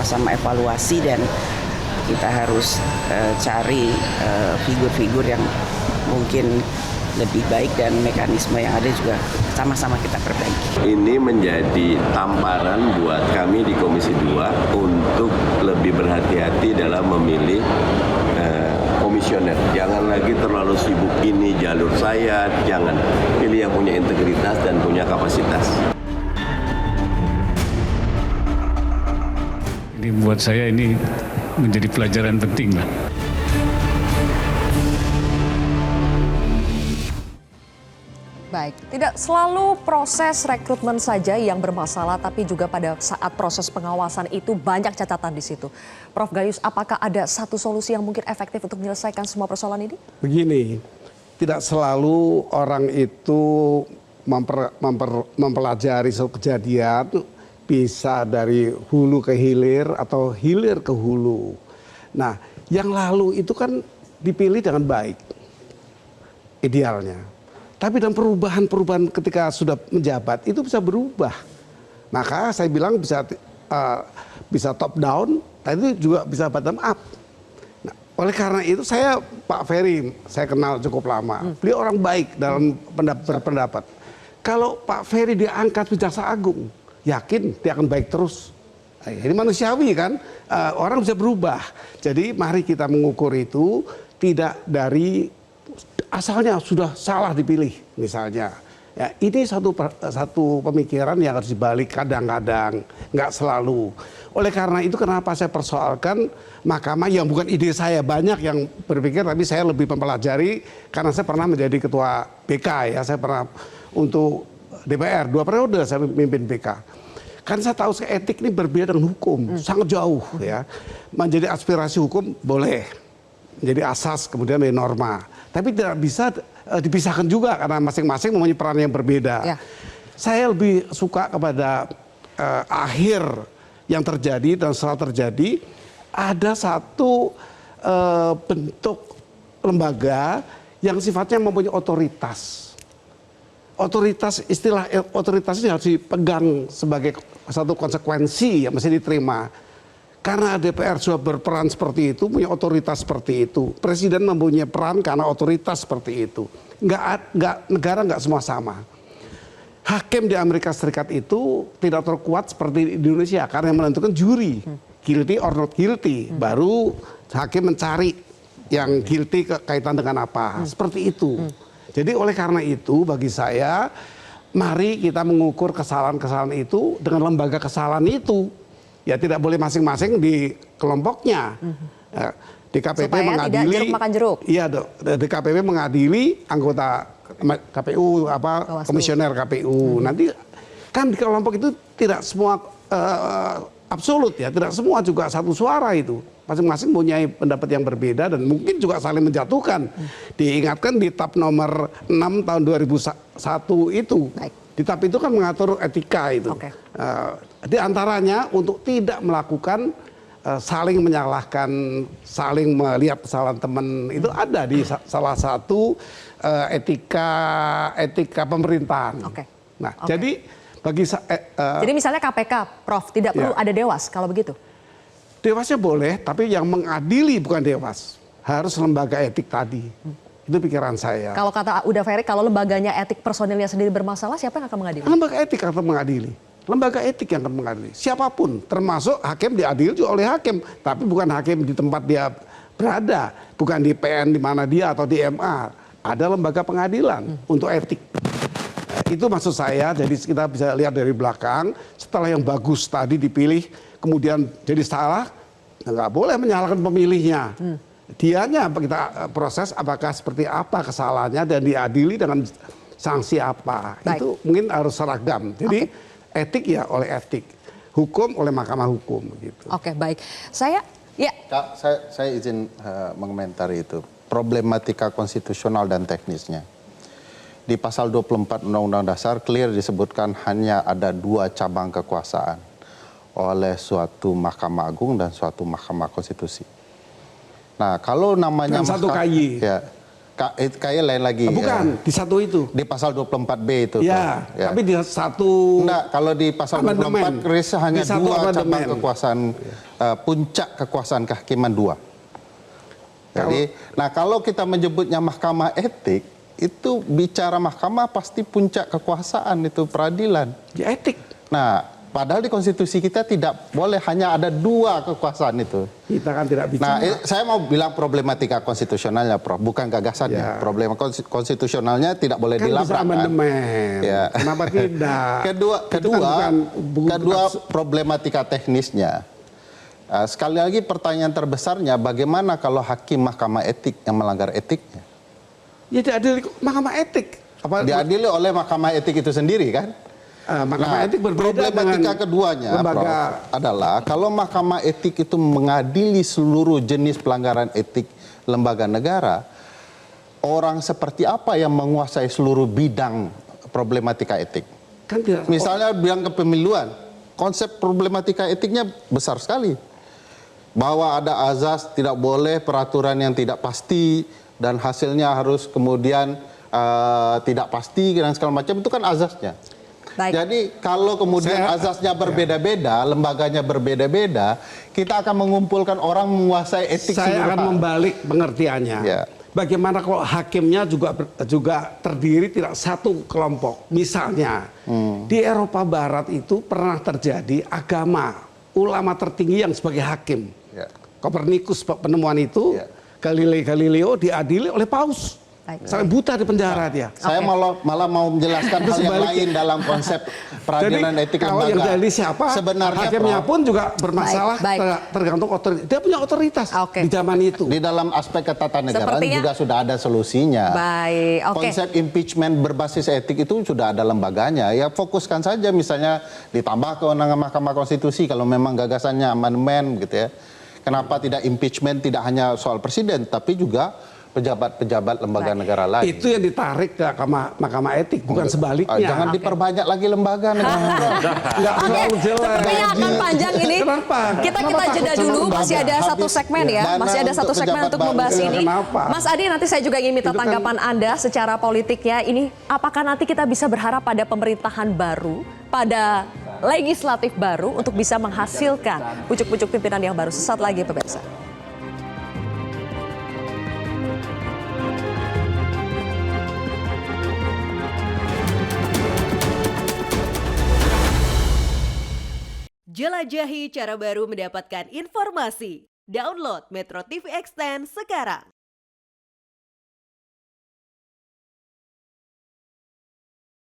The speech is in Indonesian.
sama-sama evaluasi dan kita harus cari figur-figur yang mungkin lebih baik dan mekanisme yang ada juga sama-sama kita perbaiki. Ini menjadi tamparan buat kami di Komisi 2 untuk lebih berhati-hati dalam memilih komisioner. Jangan lagi terlalu sibuk ini jalur saya, jangan. Pilih yang punya integritas dan punya kapasitas. Ini buat saya ini menjadi pelajaran penting lah. Baik, tidak selalu proses rekrutmen saja yang bermasalah, tapi juga pada saat proses pengawasan itu banyak catatan di situ. Prof Gayus, apakah ada satu solusi yang mungkin efektif untuk menyelesaikan semua persoalan ini? Begini, tidak selalu orang itu mempelajari suatu kejadian bisa dari hulu ke hilir atau hilir ke hulu. Nah, yang lalu itu kan dipilih dengan baik, idealnya. Tapi dalam perubahan-perubahan ketika sudah menjabat itu bisa berubah. Maka saya bilang bisa top down, tapi juga bisa bottom up. Nah, oleh karena itu Pak Ferry saya kenal cukup lama. Beliau orang baik dalam berpendapat. Kalau Pak Ferry diangkat ke Jaksa Agung, yakin dia akan baik terus. Ini manusiawi kan, orang bisa berubah. Jadi mari kita mengukur itu tidak dari asalnya sudah salah dipilih misalnya. Ya, ini satu pemikiran yang harus dibalik kadang-kadang, nggak selalu. Oleh karena itu kenapa saya persoalkan mahkamah yang bukan ide saya, banyak yang berpikir, tapi saya lebih mempelajari karena saya pernah menjadi ketua BK ya, saya pernah untuk DPR 2 periode saya memimpin BK. Kan saya tahu etik ini berbeda dengan hukum, sangat jauh ya. Menjadi aspirasi hukum boleh, menjadi asas kemudian menjadi norma. Tapi tidak bisa dipisahkan juga karena masing-masing mempunyai peran yang berbeda. Ya. Saya lebih suka kepada akhir yang terjadi dan setelah terjadi ada satu bentuk lembaga yang sifatnya mempunyai otoritas. Otoritas, istilah otoritas ini harus dipegang sebagai satu konsekuensi yang mesti diterima. Karena DPR sudah berperan seperti itu, punya otoritas seperti itu. Presiden mempunyai peran karena otoritas seperti itu. Negara nggak semua sama. Hakim di Amerika Serikat itu tidak terkuat seperti di Indonesia karena yang menentukan juri, guilty or not guilty. Baru hakim mencari yang guilty kaitan dengan apa. Seperti itu. Jadi oleh karena itu bagi saya, mari kita mengukur kesalahan-kesalahan itu dengan lembaga kesalahan itu. Ya tidak boleh masing-masing di kelompoknya. DKPP supaya mengadili, tidak jeruk makan jeruk. Iya, DKPP mengadili anggota KPU komisioner KPU. Nanti kan di kelompok itu tidak semua absolut ya, tidak semua juga satu suara itu. Masing-masing punya pendapat yang berbeda dan mungkin juga saling menjatuhkan. Diingatkan di TAP nomor 6 tahun 2001 itu. Baik. Di TAP itu kan mengatur etika itu. Okay. Di antaranya untuk tidak melakukan saling menyalahkan, saling melihat kesalahan teman itu ada di salah satu etika pemerintahan. Okay. Nah, jadi bagi jadi misalnya KPK, Prof, tidak perlu ada dewas kalau begitu. Dewasnya boleh, tapi yang mengadili bukan dewas, harus lembaga etik tadi. Itu pikiran saya. Kalau kata Uda Ferry, kalau lembaganya etik personilnya sendiri bermasalah, siapa yang akan mengadili? Lembaga etik akan mengadili. Lembaga etik yang akan mengadili. Siapapun, termasuk hakim diadili juga oleh hakim. Tapi bukan hakim di tempat dia berada. Bukan di PN di mana dia atau di MA. Ada lembaga pengadilan untuk etik. Itu maksud saya, jadi kita bisa lihat dari belakang. Setelah yang bagus tadi dipilih, kemudian jadi salah, nggak boleh menyalahkan pemilihnya. Dianya kita proses apakah seperti apa kesalahannya dan diadili dengan sanksi apa. Baik. Itu mungkin harus seragam. Jadi etik ya oleh etik, hukum oleh mahkamah hukum gitu. Oke, baik. Saya izin mengomentari itu. Problematika konstitusional dan teknisnya. Di pasal 24 Undang-Undang Dasar clear disebutkan hanya ada 2 cabang kekuasaan oleh suatu Mahkamah Agung dan suatu Mahkamah Konstitusi. Nah, kalau namanya satu KY. Ya, Kayak lain lagi. Bukan, di satu itu. Di pasal 24B itu. Ya, Pak. Ya. tapi di satu Enggak, kalau di pasal amandemen. 24 Chris hanya Di satu dua cabang amandemen. kekuasaan, puncak kekuasaan kehakiman dua. Jadi, nah kalau kita menyebutnya mahkamah etik, itu bicara mahkamah pasti puncak kekuasaan itu peradilan. ya etik. Nah, padahal di konstitusi kita tidak boleh hanya ada dua kekuasaan itu. Kita kan tidak Nah, bicara. saya mau bilang problematika konstitusionalnya, Prof, bukan gagasannya. Ya. Problema konstitusionalnya tidak boleh Kan bisa dilabrak. Kan? amandemen. Ya. Kenapa tidak? Kedua, Itu kan bukan problematika teknisnya. Sekali lagi pertanyaan terbesarnya, bagaimana kalau hakim mahkamah etik yang melanggar etiknya? ya diadili mahkamah etik. Apa Diadili oleh mahkamah etik itu sendiri kan? mahkamah etik berbeda problematika dengan keduanya, lembaga. Prof, adalah kalau mahkamah etik itu mengadili seluruh jenis pelanggaran etik lembaga negara, orang seperti apa yang menguasai seluruh bidang problematika etik? Kan tidak. Misalnya bidang kepemiluan, konsep problematika etiknya besar sekali. Bahwa ada azas, tidak boleh peraturan yang tidak pasti, dan hasilnya harus kemudian tidak pasti, dan segala macam, itu kan azasnya. Baik. Jadi kalau kemudian azasnya berbeda-beda, lembaganya berbeda-beda, kita akan mengumpulkan orang menguasai etik Saya akan seluruh. membalik pengertiannya. Ya. Bagaimana kalau hakimnya juga terdiri tidak satu kelompok. Misalnya di Eropa Barat itu pernah terjadi agama ulama tertinggi yang sebagai hakim. Ya. Kopernikus penemuan itu, Ya. Galileo diadili oleh paus. Baik. Sampai buta di penjara dia. Saya malah mau menjelaskan hal yang lain dalam konsep peradilan Jadi etik kalau lembaga. yang jadi siapa, Sebenarnya, hakimnya Prof, pun juga bermasalah. Baik. Tergantung otoritas. Dia punya otoritas Oke. di zaman itu. di dalam aspek ketatanegaraan Sepertinya- juga sudah ada solusinya. Baik, oke. Konsep impeachment berbasis etik itu sudah ada lembaganya. Ya fokuskan saja misalnya ditambah kewenangan Mahkamah Konstitusi kalau memang gagasannya amandemen gitu ya. Kenapa tidak impeachment tidak hanya soal presiden tapi juga pejabat-pejabat lembaga negara lain. Itu yang ditarik ke Mahkamah Etik, bukan sebaliknya. Jangan diperbanyak lagi lembaga negara. Nggak terlalu jelas. Sepertinya akan panjang ini. Kenapa? Kita Kenapa jeda takut dulu, sama masih ada lembaga? satu Habis segmen ya. dana Masih ada satu untuk segmen pejabat untuk baru. membahas ini. Kenapa? Mas Adi, nanti saya juga ingin minta Itu kan- tanggapan Anda secara politiknya. Ini apakah nanti kita bisa berharap pada pemerintahan baru, pada legislatif baru untuk bisa menghasilkan pucuk-pucuk pimpinan yang baru. Sesaat lagi pemirsa. Jelajahi cara baru mendapatkan informasi. Download Metro TV Extend sekarang.